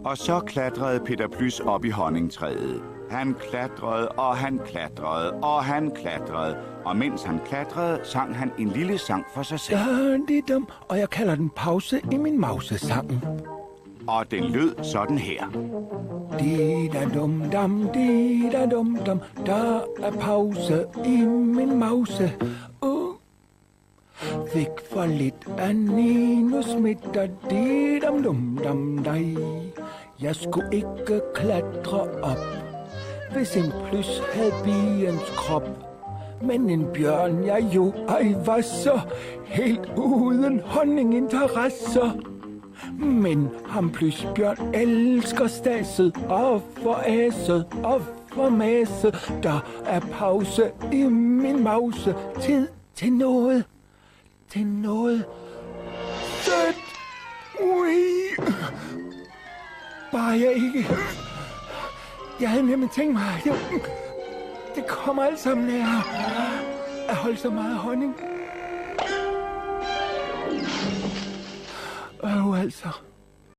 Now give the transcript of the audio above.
Og så klatrede Peter Plys op i honningtræet. Han klatrede, og han klatrede, og han klatrede. Og mens han klatrede, sang han en lille sang for sig selv. Da-di-dum, og jeg kalder den pause i min mausesang. Og den lød sådan her. Di-da-dum-dam, di-da-dum-dam, der er pause i min mause. Væk for lidt af Nino smitter, di-dam-dum-dam-dej. Jeg skulle ikke klatre op, hvis en plys havde biens krop. Men en bjørn, jeg jo ej var så helt uden honninginteresser. Men ham plysbjørn elsker staset og foræset og formaset. Der er pause i min mause, tid til noget. Til noget sødt. Ui. Bare jeg ikke... Jeg havde nemlig tænkt mig, det kommer alt sammen af at holde så meget honning. Altså...